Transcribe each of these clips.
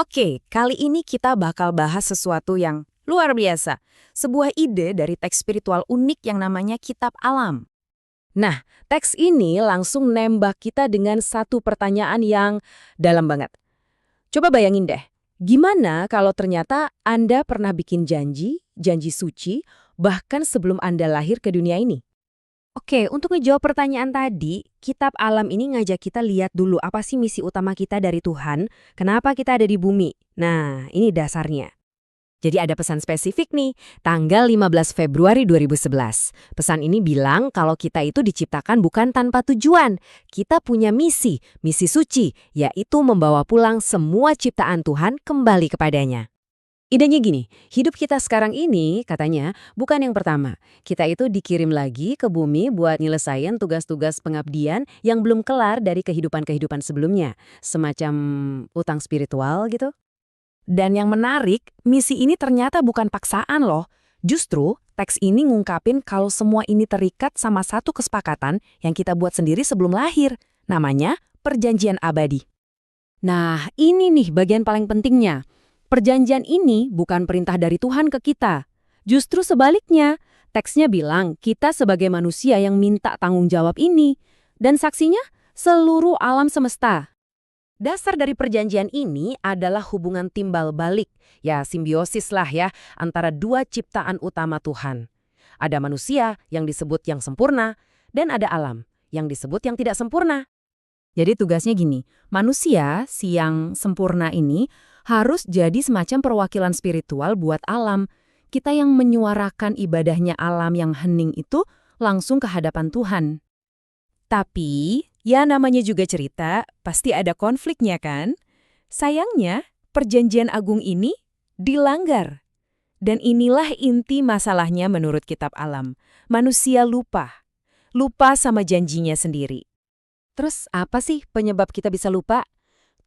Oke, kali ini kita bakal bahas sesuatu yang luar biasa. Sebuah ide dari teks spiritual unik yang namanya Kitab Alam. Nah, teks ini langsung nembak kita dengan satu pertanyaan yang dalam banget. Coba bayangin deh, gimana kalau ternyata Anda pernah bikin janji, janji suci, bahkan sebelum Anda lahir ke dunia ini? Oke, untuk ngejawab pertanyaan tadi, Kitab Alam ini ngajak kita lihat dulu apa sih misi utama kita dari Tuhan, kenapa kita ada di bumi. Nah, ini dasarnya. Jadi ada pesan spesifik nih, tanggal 15 Februari 2011. Pesan ini bilang kalau kita itu diciptakan bukan tanpa tujuan. Kita punya misi, misi suci, yaitu membawa pulang semua ciptaan Tuhan kembali kepadanya. Idenya gini, hidup kita sekarang ini, katanya, bukan yang pertama. Kita itu dikirim lagi ke bumi buat nyelesain tugas-tugas pengabdian yang belum kelar dari kehidupan-kehidupan sebelumnya. Semacam utang spiritual gitu. Dan yang menarik, misi ini ternyata bukan paksaan loh. Justru, teks ini ngungkapin kalau semua ini terikat sama satu kesepakatan yang kita buat sendiri sebelum lahir. Namanya perjanjian abadi. Nah, ini nih bagian paling pentingnya. Perjanjian ini bukan perintah dari Tuhan ke kita. Justru sebaliknya, teksnya bilang kita sebagai manusia yang minta tanggung jawab ini. Dan saksinya, seluruh alam semesta. Dasar dari perjanjian ini adalah hubungan timbal balik, ya simbiosis lah ya, antara dua ciptaan utama Tuhan. Ada manusia yang disebut yang sempurna, dan ada alam yang disebut yang tidak sempurna. Jadi tugasnya gini, manusia si yang sempurna ini harus jadi semacam perwakilan spiritual buat alam. Kita yang menyuarakan ibadahnya alam yang hening itu langsung ke hadapan Tuhan. Tapi, ya namanya juga cerita, pasti ada konfliknya kan? Sayangnya, perjanjian agung ini dilanggar. Dan inilah inti masalahnya menurut Kitab Alam. Manusia lupa. Lupa sama janjinya sendiri. Terus apa sih penyebab kita bisa lupa?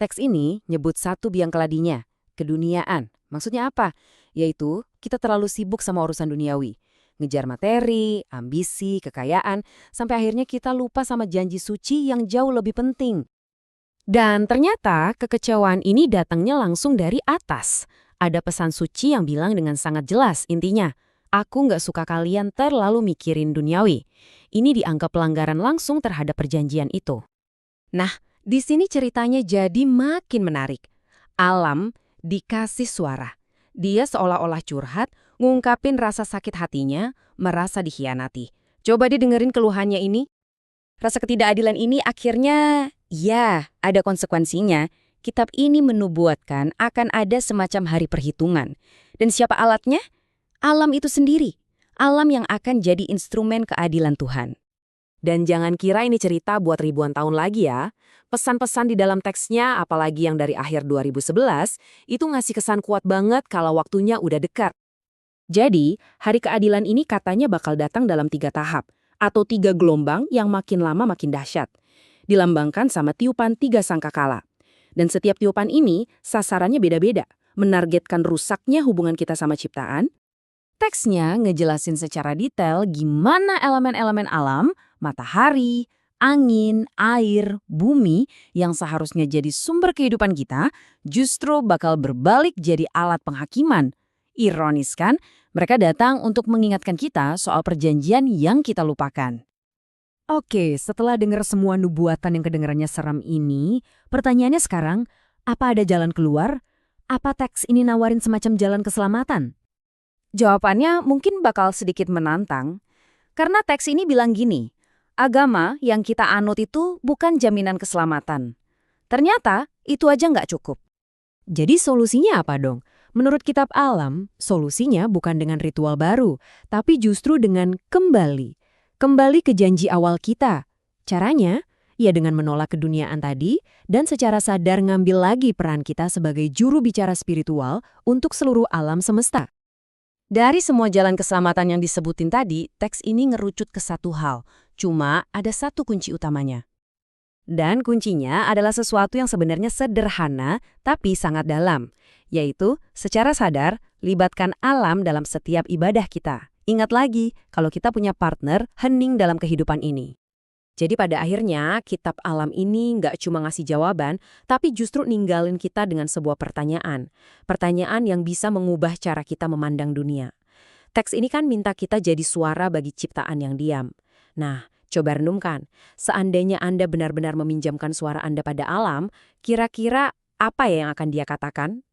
Teks ini nyebut satu biang keladinya, keduniaan. Maksudnya apa? Yaitu kita terlalu sibuk sama urusan duniawi. Ngejar materi, ambisi, kekayaan, sampai akhirnya kita lupa sama janji suci yang jauh lebih penting. Dan ternyata kekecewaan ini datangnya langsung dari atas. Ada pesan suci yang bilang dengan sangat jelas intinya, aku nggak suka kalian terlalu mikirin duniawi. Ini dianggap pelanggaran langsung terhadap perjanjian itu. Nah, di sini ceritanya jadi makin menarik. Alam dikasih suara. Dia seolah-olah curhat, ngungkapin rasa sakit hatinya, merasa dikhianati. Coba didengerin keluhannya ini. Rasa ketidakadilan ini akhirnya, ya, ada konsekuensinya. Kitab ini menubuatkan akan ada semacam hari perhitungan. Dan siapa alatnya? Alam itu sendiri. Alam yang akan jadi instrumen keadilan Tuhan. Dan jangan kira ini cerita buat ribuan tahun lagi ya. Pesan-pesan di dalam teksnya, apalagi yang dari akhir 2011, itu ngasih kesan kuat banget kalau waktunya udah dekat. Jadi, hari keadilan ini katanya bakal datang dalam 3 tahap, atau 3 gelombang yang makin lama makin dahsyat. Dilambangkan sama tiupan 3 sangkakala. Dan setiap tiupan ini, sasarannya beda-beda, menargetkan rusaknya hubungan kita sama ciptaan. Teksnya ngejelasin secara detail gimana elemen-elemen alam, matahari, angin, air, bumi yang seharusnya jadi sumber kehidupan kita justru bakal berbalik jadi alat penghakiman. Ironis kan? Mereka datang untuk mengingatkan kita soal perjanjian yang kita lupakan. Oke, setelah dengar semua nubuatan yang kedengarannya seram ini, pertanyaannya sekarang, apa ada jalan keluar? Apa teks ini nawarin semacam jalan keselamatan? Jawabannya mungkin bakal sedikit menantang, karena teks ini bilang gini, agama yang kita anut itu bukan jaminan keselamatan. Ternyata itu aja nggak cukup. Jadi solusinya apa dong? Menurut Kitab Alam, solusinya bukan dengan ritual baru, tapi justru dengan kembali. Kembali ke janji awal kita. Caranya, ya dengan menolak keduniaan tadi, dan secara sadar ngambil lagi peran kita sebagai juru bicara spiritual untuk seluruh alam semesta. Dari semua jalan keselamatan yang disebutin tadi, teks ini ngerucut ke satu hal. Cuma ada satu kunci utamanya. Dan kuncinya adalah sesuatu yang sebenarnya sederhana tapi sangat dalam. Yaitu, secara sadar, libatkan alam dalam setiap ibadah kita. Ingat lagi, kalau kita punya partner hening dalam kehidupan ini. Jadi pada akhirnya, kitab alam ini nggak cuma ngasih jawaban, tapi justru ninggalin kita dengan sebuah pertanyaan. Pertanyaan yang bisa mengubah cara kita memandang dunia. Teks ini kan minta kita jadi suara bagi ciptaan yang diam. Nah, coba renungkan, seandainya Anda benar-benar meminjamkan suara Anda pada alam, kira-kira apa yang akan dia katakan?